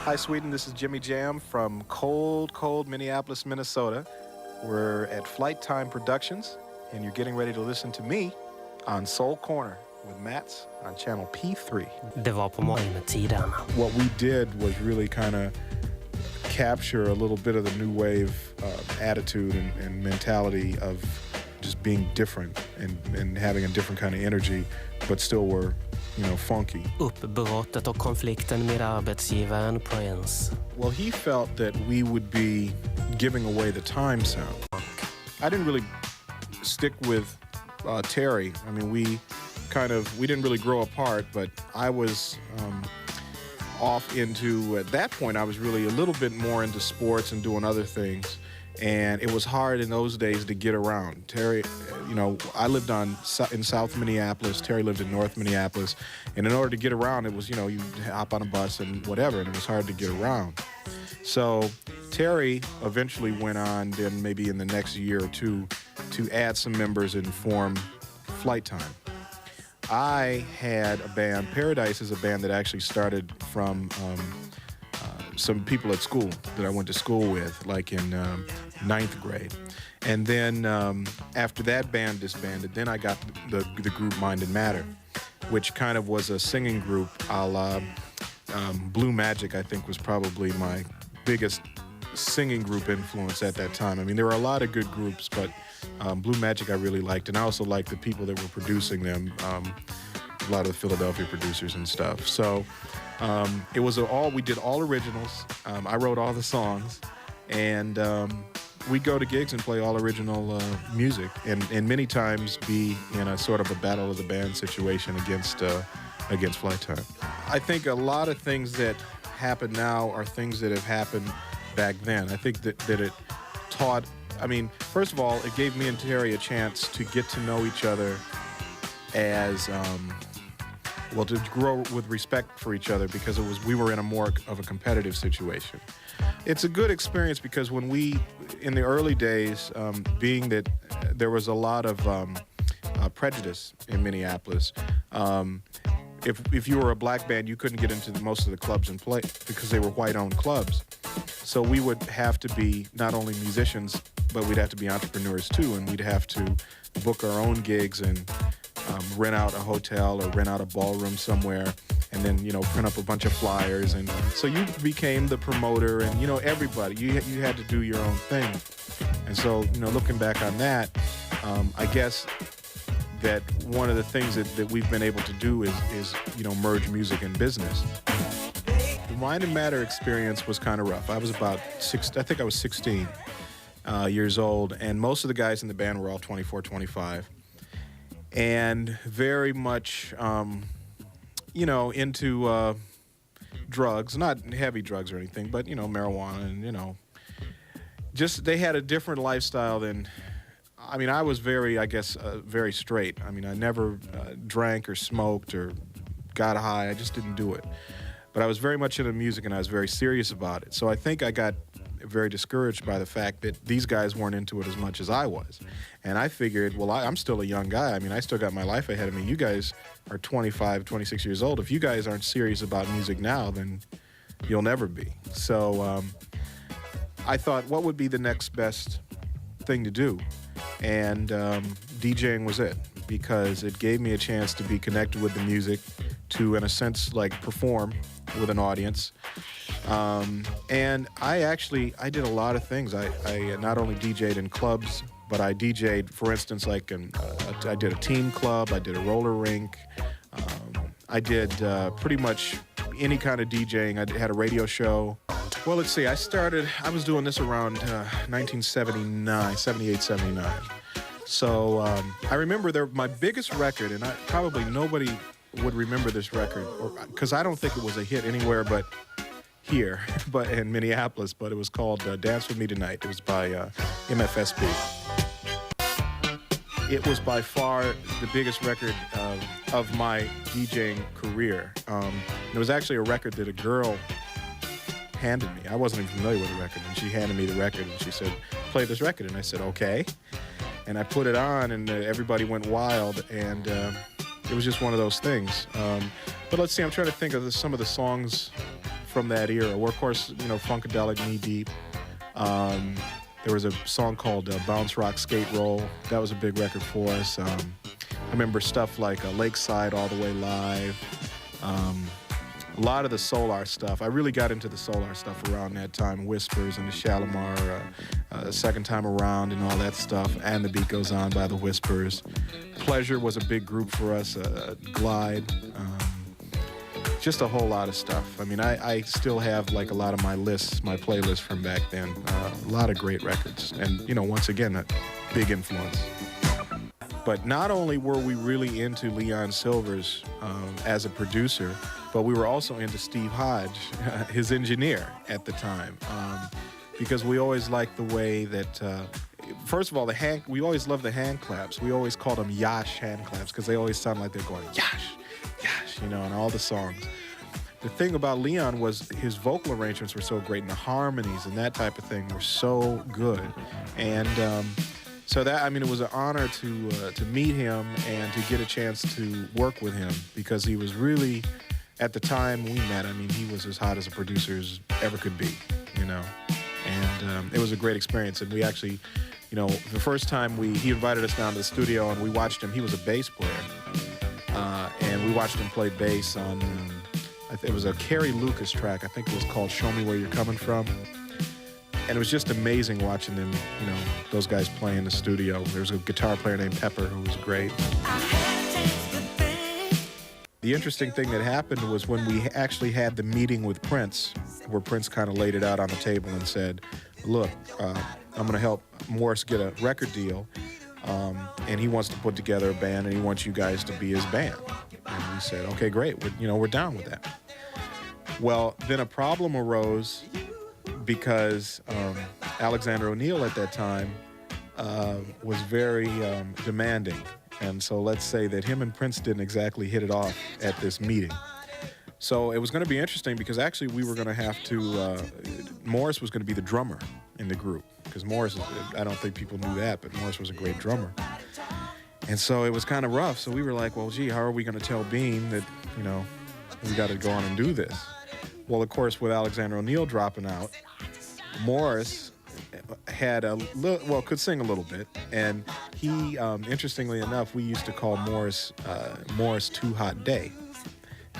Hi, Sweden. This is Jimmy Jam from cold Minneapolis, Minnesota. We're at Flight Time Productions, and you're getting ready to listen to me on Soul Corner with Mats on channel P3. Det var på morgontiden. What we did was really kind of capture a little bit of the new wave attitude and mentality of just being different and having a different kind of energy, but still were, funky. Uppbrottet och konflikten med arbetsgivaren Prince. Well, he felt that we would be giving away the time sound. I didn't really stick with Terry. I mean, we didn't really grow apart, but I was off into, at that point, I was really a little bit more into sports and doing other things. And it was hard in those days to get around. Terry, I lived in South Minneapolis. Terry lived in North Minneapolis. And in order to get around, it was, you hop on a bus and whatever, and it was hard to get around. So Terry eventually went on, then maybe in the next year or two, to add some members and form Flight Time. I had a band. Paradise is a band that actually started from some people at school that I went to school with, like in 9th grade. And then after that band disbanded, then I got the group Mind and Matter, which kind of was a singing group a la Blue Magic, I think, was probably my biggest singing group influence at that time. I mean, there were a lot of good groups, but Blue Magic I really liked, and I also liked the people that were producing them, a lot of the Philadelphia producers and stuff. So it was we did all originals. I wrote all the songs, and we'd go to gigs and play all original music, and many times be in a sort of a battle of the band situation against Flight Time. I think a lot of things that happen now are things that have happened back then. I think that it taught, first of all, it gave me and Terry a chance to get to know each other as, to grow with respect for each other, because we were in a more of a competitive situation. It's a good experience because when in the early days, being that there was a lot of prejudice in Minneapolis, if you were a black band, you couldn't get into most of the clubs and play because they were white-owned clubs. So we would have to be not only musicians, but we'd have to be entrepreneurs too, and we'd have to book our own gigs and rent out a hotel or rent out a ballroom somewhere, and then print up a bunch of flyers, and so you became the promoter, and everybody you had to do your own thing. And so looking back on that, I guess that one of the things that we've been able to do is merge music and business. The Mind and Matter experience was kind of rough. I was about I think I was 16 years old, and most of the guys in the band were all 24, 25. And very much, into drugs, not heavy drugs or anything, but, marijuana and, just they had a different lifestyle than, I was very, very straight. I never drank or smoked or got high. I just didn't do it. But I was very much into music, and I was very serious about it. So I think I got very discouraged by the fact that these guys weren't into it as much as I was. And I figured, well, I'm still a young guy. I still got my life ahead of me. You guys are 25, 26 years old. If you guys aren't serious about music now, then you'll never be. So I thought, what would be the next best thing to do? And DJing was it, because it gave me a chance to be connected with the music, to, in a sense, like perform with an audience. And I did a lot of things. I not only DJ'd in clubs, but I DJ'd, for instance, like I did a team club, I did a roller rink, I did pretty much any kind of DJing. I had a radio show. Well, let's see, I was doing this around 1979, 78, 79. So I remember my biggest record, and probably nobody would remember this record, because I don't think it was a hit anywhere but here, but in Minneapolis, but it was called Dance With Me Tonight. It was by MFSB. It was by far the biggest record of my DJing career. It was actually a record that a girl handed me. I wasn't even familiar with the record, and she handed me the record, and she said, play this record, and I said, okay. And I put it on, and everybody went wild, and it was just one of those things. But let's see, I'm trying to think of some of the songs from that era were, of course, Funkadelic, Knee Deep. There was a song called Bounce Rock Skate Roll. That was a big record for us. I remember stuff like Lakeside All the Way Live. A lot of the Solar stuff. I really got into the Solar stuff around that time. Whispers and the Shalimar, Second Time Around and all that stuff. And The Beat Goes On by the Whispers. Pleasure was a big group for us. Glide. Just a whole lot of stuff. I mean, I still have like a lot of my lists, my playlists from back then. A lot of great records. And, once again, a big influence. But not only were we really into Leon Silvers as a producer, but we were also into Steve Hodge, his engineer at the time, because we always liked the way that, first of all, we always loved the hand claps. We always called them Yash hand claps because they always sound like they're going Yash, Yash, in all the songs. The thing about Leon was his vocal arrangements were so great, and the harmonies and that type of thing were so good. And so that, it was an honor to meet him and to get a chance to work with him because he was really, at the time we met, he was as hot as a producer as ever could be, And it was a great experience. And we actually, the first time he invited us down to the studio and we watched him. He was a bass player. And we watched him play bass on, it was a Carrie Lucas track. I think it was called Show Me Where You're Coming From. And it was just amazing watching them, those guys play in the studio. There was a guitar player named Pepper who was great. The interesting thing that happened was when we actually had the meeting with Prince, where Prince kind of laid it out on the table and said, look, I'm going to help Morris get a record deal, and he wants to put together a band, and he wants you guys to be his band. And we said, okay, great, we're down with that. Well, then a problem arose because Alexander O'Neal at that time was very demanding. And so let's say that him and Prince didn't exactly hit it off at this meeting. So it was going to be interesting because actually we were going to have to, Morris was going to be the drummer in the group. Because Morris, I don't think people knew that, but Morris was a great drummer. And so it was kind of rough. So we were like, well, gee, how are we going to tell Bean that, we got to go on and do this? Well, of course, with Alexander O'Neal dropping out, Morris had could sing a little bit, and he, interestingly enough, we used to call Morris Too Hot Day,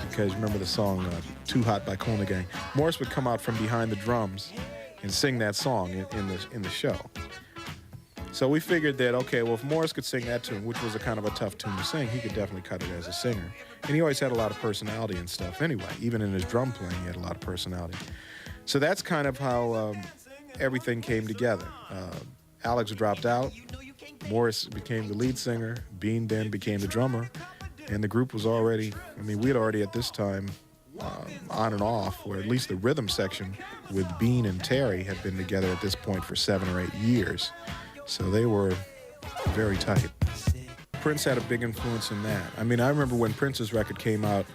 because remember the song Too Hot by Kool & the Gang? Morris would come out from behind the drums and sing that song in the show. So we figured that, okay, well, if Morris could sing that tune, which was a kind of a tough tune to sing, he could definitely cut it as a singer. And he always had a lot of personality and stuff anyway. Even in his drum playing, he had a lot of personality. So that's kind of how everything came together. Alex dropped out. Morris became the lead singer. Bean then became the drummer. And the group was already, we had already at this time, on and off, or at least the rhythm section with Bean and Terry had been together at this point for 7 or 8 years. So they were very tight. Prince had a big influence in that. I remember when Prince's record came out,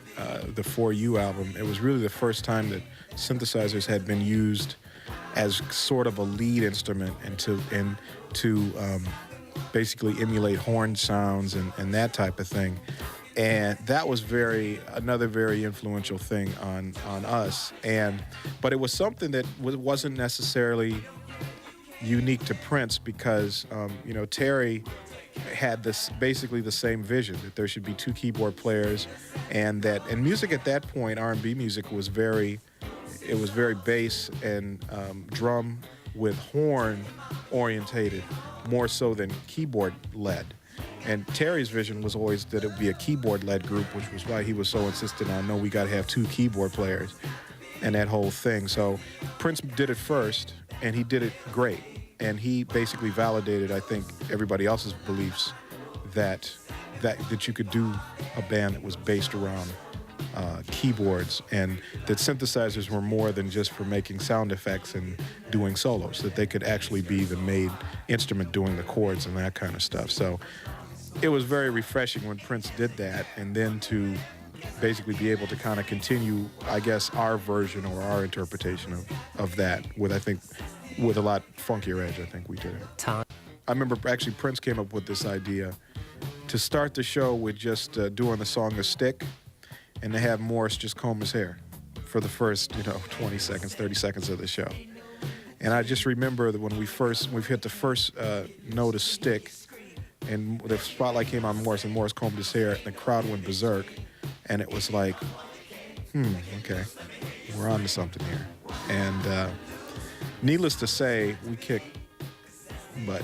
the For You album, it was really the first time that synthesizers had been used as sort of a lead instrument and to basically emulate horn sounds and that type of thing. And that was another very influential thing on us. But it was something that wasn't necessarily unique to Prince because, Terry had basically the same vision, that there should be 2 keyboard players, and music at that point, R&B music, was very bass and drum with horn orientated, more so than keyboard led. And Terry's vision was always that it would be a keyboard led group, which was why he was so insistent on, no, we got to have 2 keyboard players and that whole thing. So Prince did it first, and he did it great. And he basically validated, I think, everybody else's beliefs that you could do a band that was based around keyboards, and that synthesizers were more than just for making sound effects and doing solos, that they could actually be the main instrument doing the chords and that kind of stuff. So it was very refreshing when Prince did that, and then to basically be able to kind of continue, I guess, our version or our interpretation of that with a lot funkier edge. I think we did it. I remember actually Prince came up with this idea to start the show with just doing the song The Stick, and to have Morris just comb his hair for the first, 20 seconds, 30 seconds of the show. And I just remember that when we hit the first note of Stick, and the spotlight came on Morris, and Morris combed his hair, and the crowd went berserk, and it was like, okay, we're on to something here. And needless to say, we kicked butt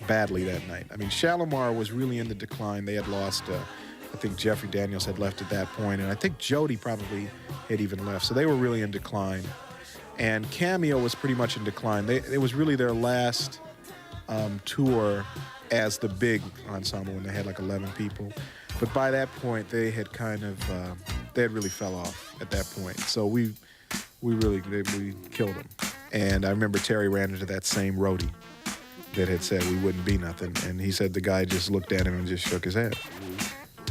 badly that night. I mean, Shalimar was really in the decline. They had lost, I think Jeffrey Daniels had left at that point, and I think Jody probably had even left. So they were really in decline. And Cameo was pretty much in decline. It was really their last tour as the big ensemble, when they had like 11 people. But by that point, they had really fell off at that point. So we killed them. And I remember Terry ran into that same roadie that had said we wouldn't be nothing. And he said the guy just looked at him and just shook his head.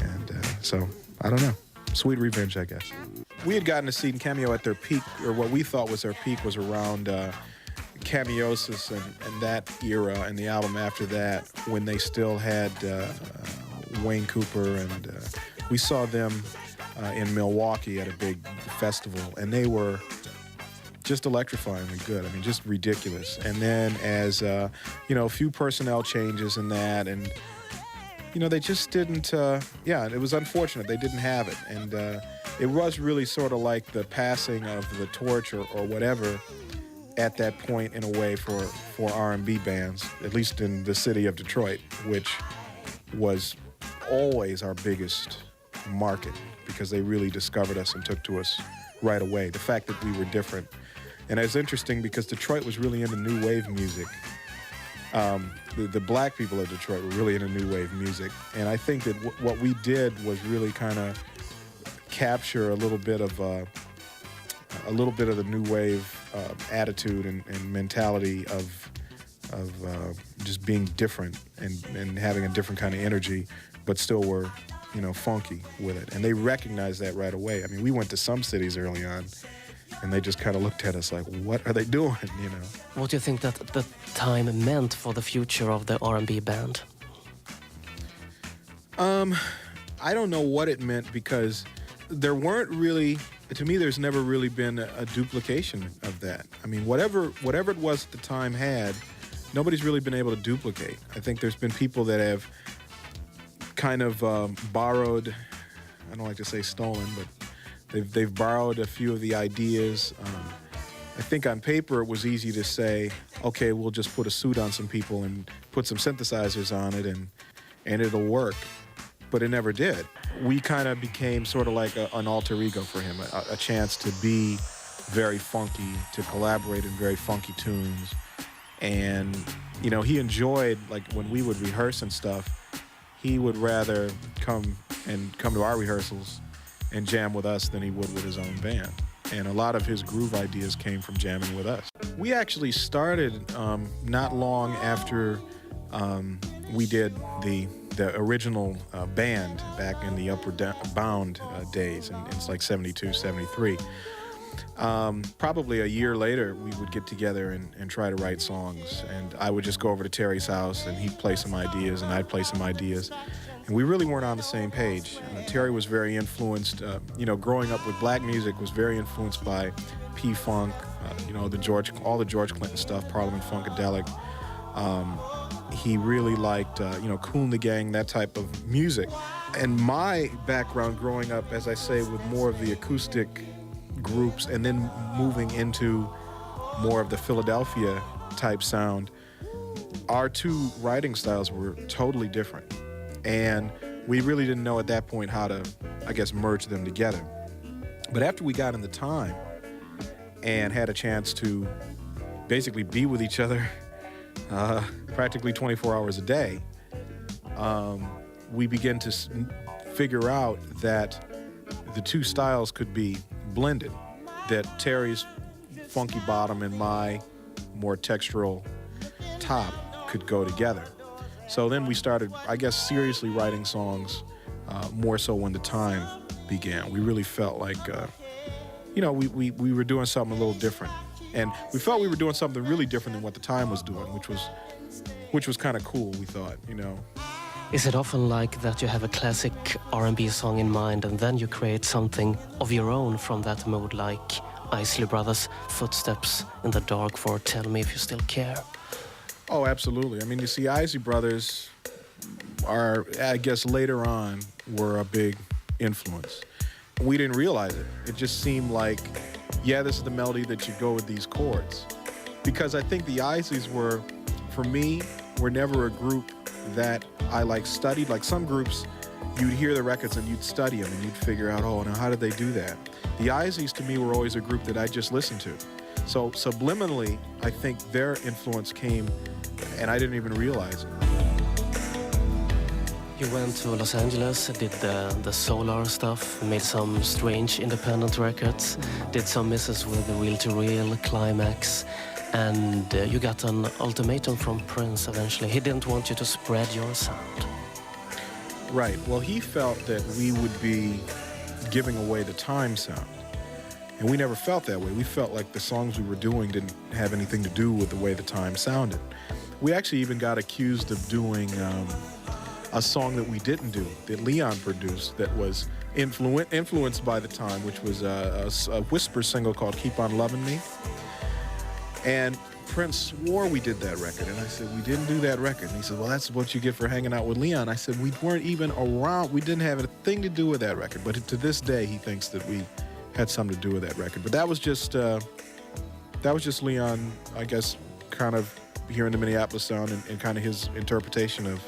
And so, I don't know. Sweet revenge, I guess. We had gotten to see Cameo at their peak, or what we thought was their peak was around Cameosis and that era, and the album after that, when they still had Wayne Cooper, and we saw them in Milwaukee at a big festival, and they were just electrifyingly good. I mean, just ridiculous. And then as, a few personnel changes in that, and, they just didn't, it was unfortunate. They didn't have it. And it was really sort of like the passing of the torch or whatever at that point, in a way, for R&B bands, at least in the city of Detroit, which was always our biggest market, because they really discovered us and took to us right away. The fact that we were different. And it's interesting because Detroit was really into new wave music. The black people of Detroit were really into new wave music. And I think that what we did was really kind of capture a little bit of the new wave attitude and mentality of just being different and having a different kind of energy, but still were, funky with it. And they recognized that right away. I mean, we went to some cities early on, and they just kind of looked at us like, what are they doing, What do you think that the time meant for the future of the R&B band? I don't know what it meant, because there weren't really, to me, there's never really been a duplication of that. I mean, whatever it was at the time nobody's really been able to duplicate. I think there's been people that have kind of borrowed, I don't like to say stolen, but they've borrowed a few of the ideas. I think on paper it was easy to say, okay, we'll just put a suit on some people and put some synthesizers on it and it'll work. But it never did. We kind of became sort of like an alter ego for him, a chance to be very funky, to collaborate in very funky tunes. And, he enjoyed, like, when we would rehearse and stuff, he would rather come to our rehearsals and jam with us than he would with his own band. And a lot of his groove ideas came from jamming with us. We actually started not long after we did the original band back in the Upward Bound days, and it's like 72, 73. Probably a year later, we would get together and try to write songs. And I would just go over to Terry's house, and he'd play some ideas, and I'd play some ideas. And we really weren't on the same page. Terry was very influenced, growing up with black music, was very influenced by P-Funk, all the George Clinton stuff, Parliament Funkadelic. He really liked, Kool and the Gang, that type of music. And my background growing up, as I say, with more of the acoustic groups and then moving into more of the Philadelphia type sound, our two writing styles were totally different. And we really didn't know at that point how to, I guess, merge them together. But after we got in the time and had a chance to basically be with each other practically 24 hours a day, we began to figure out that the two styles could be blended, that Terry's funky bottom and my more textural top could go together. So then we started, I guess, seriously writing songs more so when the time began. We really felt like, we were doing something a little different. And we felt we were doing something really different than what the time was doing, which was kind of cool, we thought, Is it often like that you have a classic R&B song in mind and then you create something of your own from that mood, like Isley Brothers' Footsteps in the Dark for Tell Me If You Still Care? Oh, absolutely. I mean, you see, Isley Brothers are, I guess, later on were a big influence. We didn't realize it. It just seemed like, yeah, this is the melody that should go with these chords. Because I think the Isleys were, for me, were never a group that I studied. Like some groups, you'd hear the records and you'd study them and you'd figure out, oh, now how did they do that? The Isleys to me were always a group that I just listened to. So subliminally, I think their influence came and I didn't even realize it. You went to Los Angeles, did the Solar stuff, made some strange independent records, did some misses with the Reel to Reel, Climax, and you got an ultimatum from Prince eventually. He didn't want you to spread your sound. Right. Well, he felt that we would be giving away the time sound. And we never felt that way. We felt like the songs we were doing didn't have anything to do with the way the time sounded. We actually even got accused of doing a song that we didn't do, that Leon produced, that was influenced by the time, which was a Whisper single called Keep On Loving Me. And Prince swore we did that record. And I said, we didn't do that record. And he said, well, that's what you get for hanging out with Leon. I said, we weren't even around. We didn't have a thing to do with that record. But to this day, he thinks that we had something to do with that record. But that was just Leon, I guess, kind of hearing the Minneapolis sound and kind of his interpretation of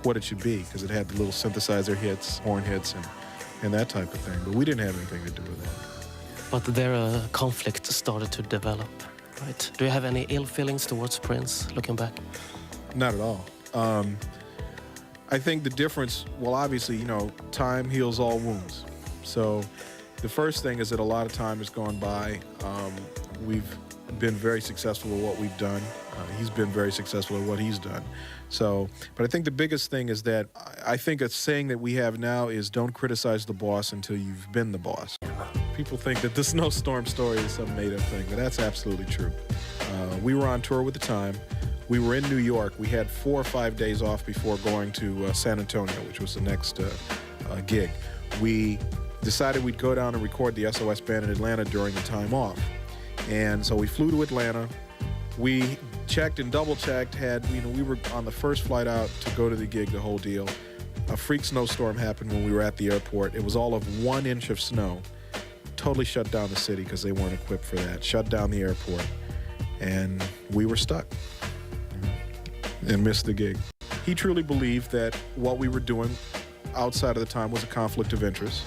what it should be, because it had the little synthesizer hits, horn hits, and that type of thing. But we didn't have anything to do with that. But there a conflict started to develop, right? Do you have any ill feelings towards Prince, looking back? Not at all. I think the difference, well, obviously, time heals all wounds. So the first thing is that a lot of time has gone by. We've been very successful at what we've done. He's been very successful at what he's done. So, but I think the biggest thing is that I think a saying that we have now is don't criticize the boss until you've been the boss. People think that the Snowstorm story is some made-up thing, but that's absolutely true. We were on tour with the Time. We were in New York. We had 4 or 5 days off before going to San Antonio, which was the next gig. We decided we'd go down and record the SOS Band in Atlanta during the time off. And so we flew to Atlanta. We checked and double-checked, we were on the first flight out to go to the gig, the whole deal. A freak snowstorm happened when we were at the airport. It was all of 1 inch of snow. Totally shut down the city because they weren't equipped for that. Shut down the airport. And we were stuck and missed the gig. He truly believed that what we were doing outside of the time was a conflict of interest.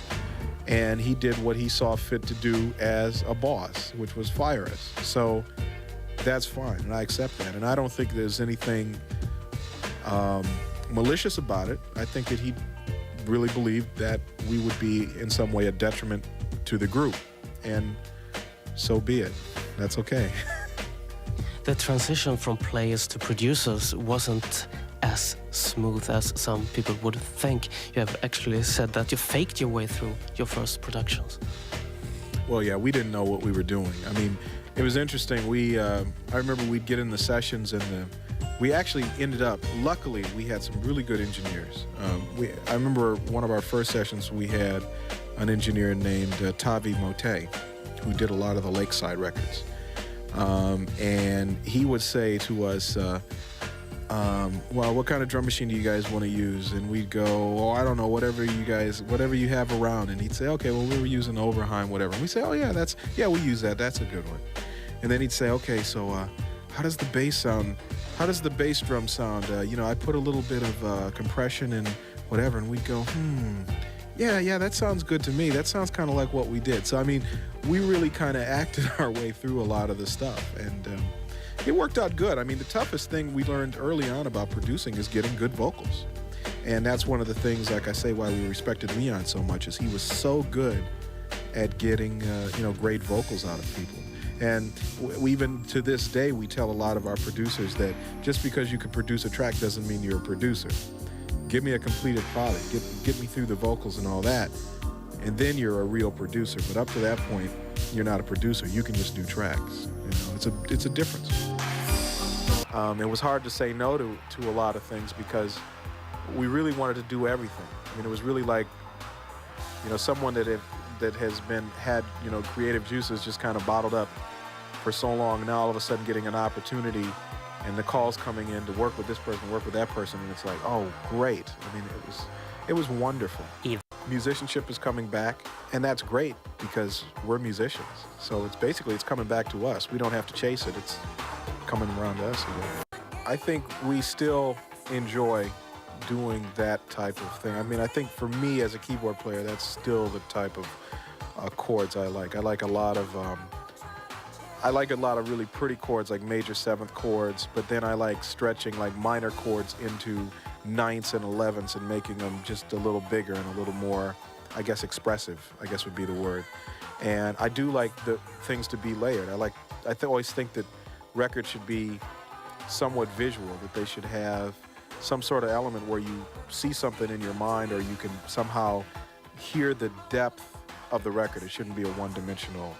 And he did what he saw fit to do as a boss, which was fire us. So that's fine, and I accept that. And I don't think there's anything malicious about it. I think that he really believed that we would be in some way a detriment to the group. And so be it. That's okay. The transition from players to producers wasn't as smooth as some people would think. You have actually said that you faked your way through your first productions. Well, yeah, we didn't know what we were doing. I mean, it was interesting. I remember we'd get in the sessions and we actually ended up, luckily, we had some really good engineers. I remember one of our first sessions, we had an engineer named Tavi Mote, who did a lot of the Lakeside records. And he would say to us, well, what kind of drum machine do you guys want to use? And we'd go, oh, I don't know, whatever you have around. And he'd say, okay, well, we were using Oberheim, whatever. And we say, oh yeah, we use that. That's a good one. And then he'd say, okay, so how does the bass sound? How does the bass drum sound? I put a little bit of compression and whatever. And we'd go, yeah, that sounds good to me. That sounds kind of like what we did. So, I mean, we really kind of acted our way through a lot of the stuff. And it worked out good. I mean, the toughest thing we learned early on about producing is getting good vocals. And that's one of the things, like I say, why we respected Leon so much, is he was so good at getting, great vocals out of people. And even to this day, we tell a lot of our producers that just because you can produce a track doesn't mean you're a producer. Give me a completed product, get me through the vocals and all that, and then you're a real producer. But up to that point, you're not a producer. You can just do tracks. It's a difference. It was hard to say no to a lot of things because we really wanted to do everything. I mean, it was really like, someone that has had creative juices just kind of bottled up for so long. Now all of a sudden getting an opportunity, and the calls coming in to work with this person, work with that person, and it's like, oh, great. I mean, it was wonderful. Musicianship is coming back, and that's great because we're musicians. So it's coming back to us. We don't have to chase it. It's coming around to us again. I think we still enjoy doing that type of thing. I mean, I think for me as a keyboard player, that's still the type of chords I like. I like a lot of really pretty chords, like major seventh chords, but then I like stretching like minor chords into ninths and 11ths and making them just a little bigger and a little more, I guess, expressive, I guess would be the word. And I do like the things to be layered. I always think that records should be somewhat visual, that they should have some sort of element where you see something in your mind or you can somehow hear the depth of the record. It shouldn't be a one-dimensional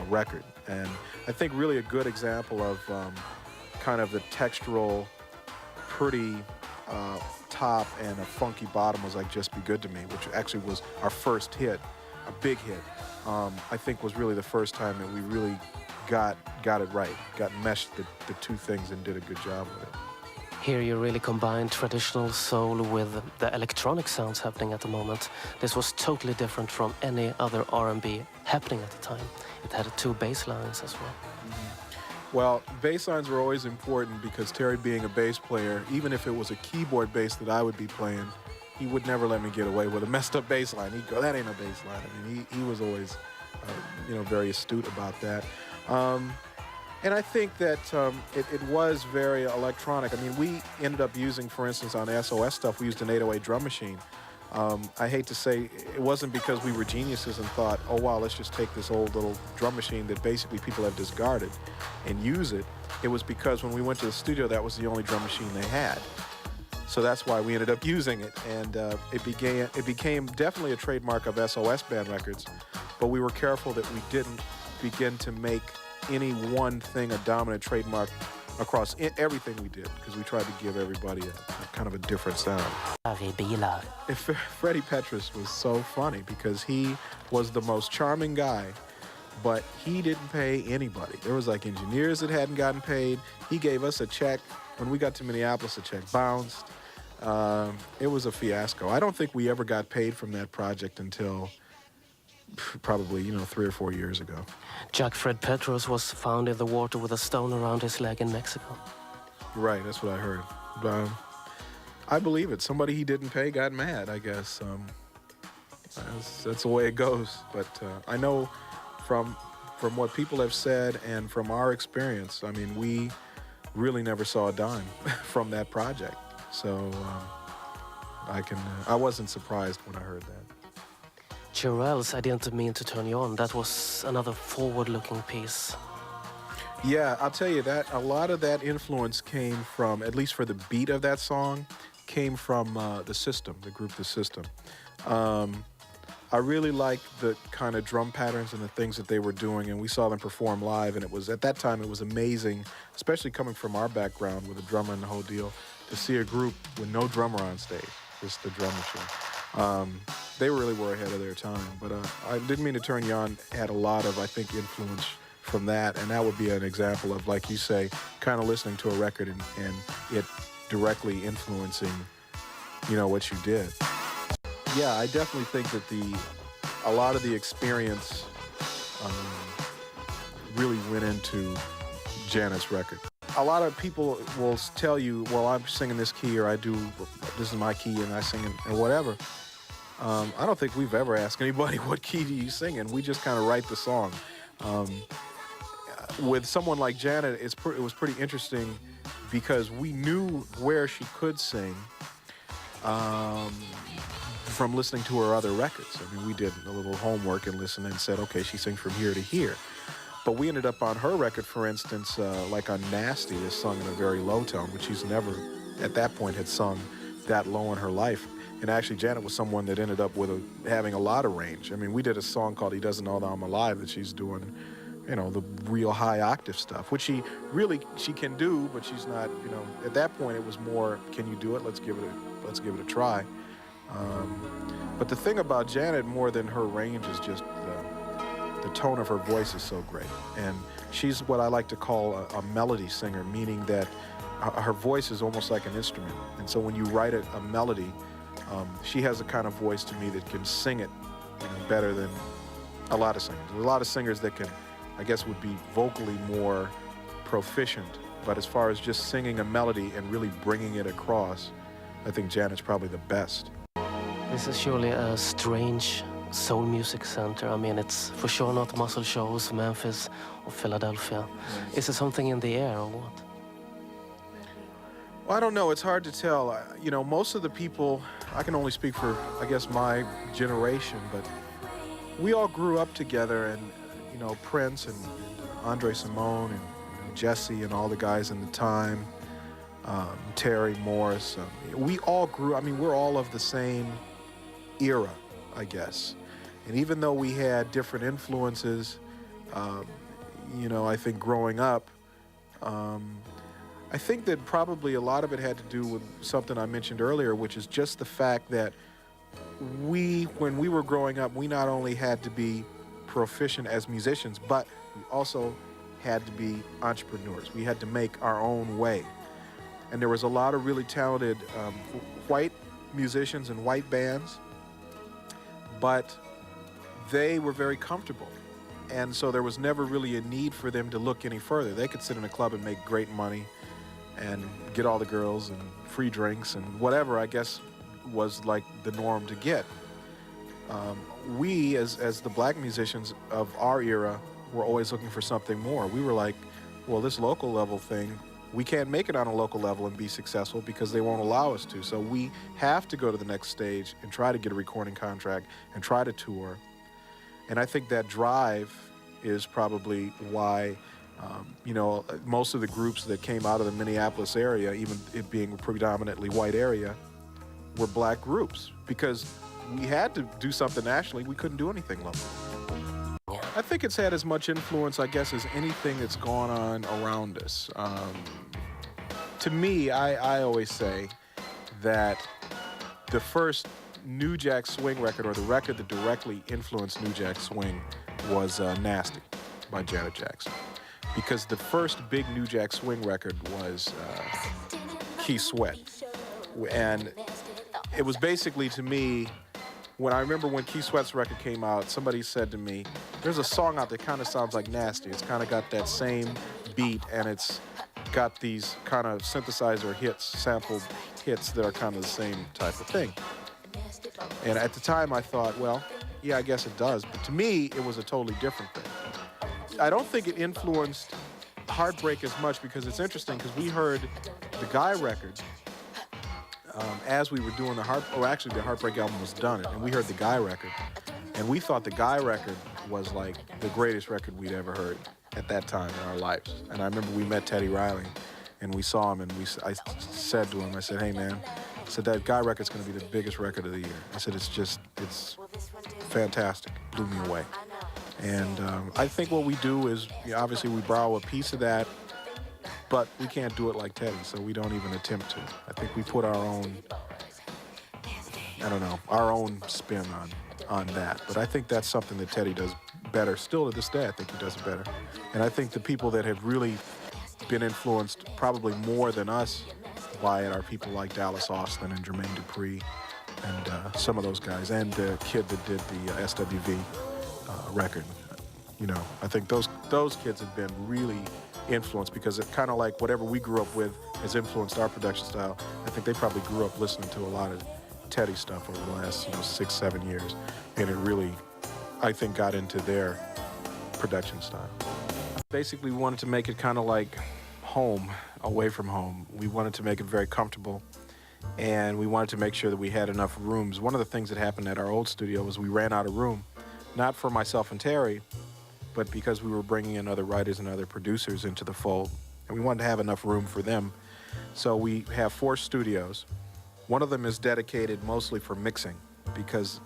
record. And I think really a good example of kind of the textural, pretty top and a funky bottom was like Just Be Good to Me, which actually was our first hit, a big hit. I think was really the first time that we really got it right, meshed the two things and did a good job with it. Here you really combine traditional soul with the electronic sounds happening at the moment. This was totally different from any other R&B happening at the time. It had two bass lines as well. Mm-hmm. Well, bass lines were always important because Terry, being a bass player, even if it was a keyboard bass that I would be playing, he would never let me get away with a messed up bass line. He'd go, that ain't a bass line. I mean, he was always, very astute about that. And I think that it was very electronic. I mean, we ended up using, for instance, on SOS stuff, we used an 808 drum machine. I hate to say, it wasn't because we were geniuses and thought, oh, wow, let's just take this old little drum machine that basically people have discarded and use it. It was because when we went to the studio, that was the only drum machine they had. So that's why we ended up using it. And it became definitely a trademark of SOS Band Records, but we were careful that we didn't begin to make any one thing a dominant trademark across everything we did, because we tried to give everybody a kind of a different sound. Freddie Petrus was so funny because he was the most charming guy, but he didn't pay anybody. There was like engineers that hadn't gotten paid. He gave us a check. When we got to Minneapolis, the check bounced. It was a fiasco. I don't think we ever got paid from that project until probably, 3 or 4 years ago. Jack Fred Petrus was found in the water with a stone around his leg in Mexico. Right, that's what I heard. I believe it. Somebody he didn't pay got mad, I guess. That's the way it goes. But I know from what people have said and from our experience, I mean, we really never saw a dime from that project. So I wasn't surprised when I heard that. Cherrelles, I didn't mean to turn you on. That was another forward-looking piece. Yeah, I'll tell you that a lot of that influence came from, at least for the beat of that song, came from The System, the group The System. I really liked the kind of drum patterns and the things that they were doing, and we saw them perform live, and at that time it was amazing, especially coming from our background with the drummer and the whole deal, to see a group with no drummer on stage, just the drum machine. They really were ahead of their time, but I didn't mean to turn you on. Had a lot of, I think, influence from that, and that would be an example of, like you say, kind of listening to a record and it directly influencing, what you did. Yeah, I definitely think that a lot of the experience really went into Janet's record. A lot of people will tell you, well, I'm singing this key, or this is my key, and I sing it, or whatever. I don't think we've ever asked anybody, what key do you sing in? We just kind of write the song. With someone like Janet, it was pretty interesting because we knew where she could sing from listening to her other records. I mean, we did a little homework and listened and said, okay, she sings from here to here. But we ended up on her record, for instance, like on Nasty, is sung in a very low tone, which she's never, at that point, had sung that low in her life. And actually, Janet was someone that ended up having a lot of range. I mean, we did a song called He Doesn't Know That I'm Alive that she's doing you know, the real high octave stuff, which she can do, but she's not, you know, at that point it was more, can you do it? Let's give it a try. But the thing about Janet, more than her range, is just the tone of her voice is so great. And she's what I like to call a melody singer, meaning that her voice is almost like an instrument. And so when you write a melody, she has a kind of voice to me that can sing it, you know, better than a lot of singers. There's a lot of singers that can, I guess, would be vocally more proficient. But as far as just singing a melody and really bringing it across, I think Janet's probably the best. This is surely a strange soul music center. I mean, it's for sure not Muscle Shoals, Memphis, or Philadelphia. Yes. Is it something in the air or what? Well, I don't know. It's hard to tell. You know, most of the people, I can only speak for, I guess, my generation, but we all grew up together, and, you know, Prince and Andre Simone and, you know, Jesse and all the guys in the time, Terry Morris. We all grew, I mean, we're all of the same era, I guess. And even though we had different influences, you know, I think growing up, I think that probably a lot of it had to do with something I mentioned earlier, which is just the fact that when we were growing up, we not only had to be proficient as musicians, but we also had to be entrepreneurs. We had to make our own way. And there was a lot of really talented white musicians and white bands, but they were very comfortable. And so there was never really a need for them to look any further. They could sit in a club and make great money and get all the girls and free drinks and whatever, I guess, was like the norm to get. We, as the black musicians of our era, were always looking for something more. We were like, well, this local level thing, we can't make it on a local level and be successful because they won't allow us to. So we have to go to the next stage and try to get a recording contract and try to tour. And I think that drive is probably why, you know, most of the groups that came out of the Minneapolis area, even it being a predominantly white area, were black groups, because we had to do something nationally. We couldn't do anything locally. I think it's had as much influence, I guess, as anything that's gone on around us. To me, I always say that the first New Jack Swing record, or the record that directly influenced New Jack Swing, was Nasty by Janet Jackson. Because the first big New Jack Swing record was Keith Sweat. And it was basically, to me, when I remember when Keith Sweat's record came out, somebody said to me, there's a song out that kind of sounds like Nasty. It's kind of got that same beat, and it's got these kind of synthesizer hits, sampled hits that are kind of the same type of thing. And at the time I thought, well, yeah, I guess it does. But to me, it was a totally different thing. I don't think it influenced Heartbreak as much, because it's interesting, because we heard the Guy record as we were doing the Heartbreak album was done, and we heard the Guy record, and we thought the Guy record was like the greatest record we'd ever heard at that time in our lives. And I remember we met Teddy Riley, and we saw him, and I said to him, I said, hey man, I said, that Guy record's gonna be the biggest record of the year. I said, it's fantastic, blew me away. And I think what we do is, obviously we borrow a piece of that, but we can't do it like Teddy, so we don't even attempt to. I think we put our own, our own spin on that. But I think that's something that Teddy does better. Still to this day, I think he does it better. And I think the people that have really been influenced probably more than us by it are people like Dallas Austin and Jermaine Dupri and some of those guys, and the kid that did the SWV record. I think those kids have been really influenced, because it kind of like whatever we grew up with has influenced our production style. I think they probably grew up listening to a lot of Teddy stuff over the last 6-7 years, and it really, I think, got into their production style. Basically, we wanted to make it kind of like home, away from home. We wanted to make it very comfortable, and we wanted to make sure that we had enough rooms. One of the things that happened at our old studio was we ran out of room, not for myself and Terry, but because we were bringing in other writers and other producers into the fold, and we wanted to have enough room for them. So we have 4 studios. One of them is dedicated mostly for mixing, because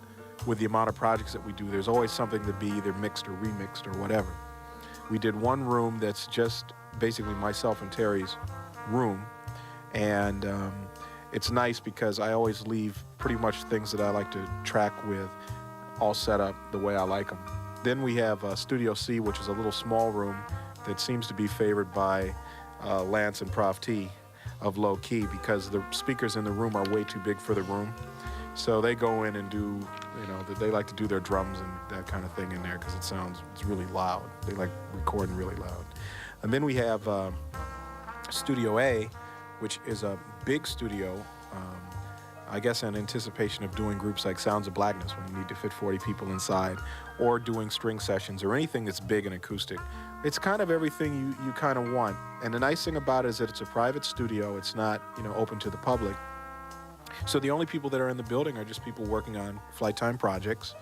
with the amount of projects that we do, there's always something to be either mixed or remixed or whatever. We did one room that's just basically myself and Terry's room, and it's nice because I always leave pretty much things that I like to track with all set up the way I like them. Then we have Studio C, which is a little small room that seems to be favored by Lance and Prof T of Low Key, because the speakers in the room are way too big for the room. So they go in and do, they like to do their drums and that kind of thing in there because it's really loud. They like recording really loud. And then we have Studio A, which is a big studio, I guess in anticipation of doing groups like Sounds of Blackness when you need to fit 40 people inside, or doing string sessions or anything that's big and acoustic. It's kind of everything you kind of want. And the nice thing about it is that it's a private studio. It's not, open to the public. So the only people that are in the building are just people working on Flight Time projects.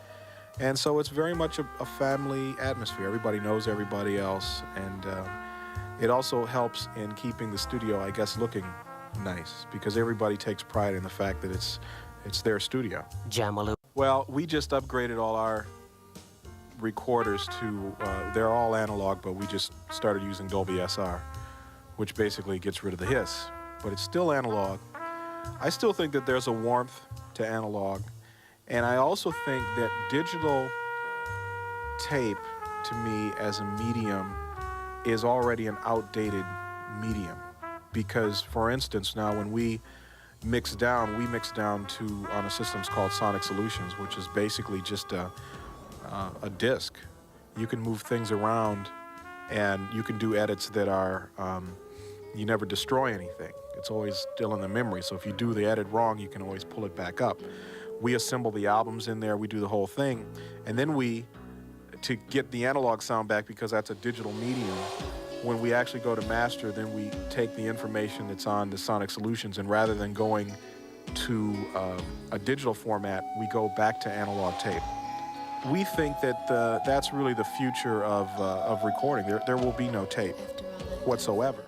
And so it's very much a family atmosphere. Everybody knows everybody else. And it also helps in keeping the studio, I guess, looking nice, because everybody takes pride in the fact that it's their studio. Jamaloo. Well, we just upgraded all our recorders to, they're all analog, but we just started using Dolby SR, which basically gets rid of the hiss. But it's still analog. I still think that there's a warmth to analog, and I also think that digital tape, to me, as a medium, is already an outdated medium. Because, for instance, now when we mix down to on a system called Sonic Solutions, which is basically just a disc. You can move things around, and you can do edits that are, you never destroy anything. It's always still in the memory, so if you do the edit wrong, you can always pull it back up. We assemble the albums in there, we do the whole thing, and then to get the analog sound back, because that's a digital medium, when we actually go to master, then we take the information that's on the Sonic Solutions, and rather than going to a digital format, we go back to analog tape. We think that that's really the future of recording. There will be no tape whatsoever.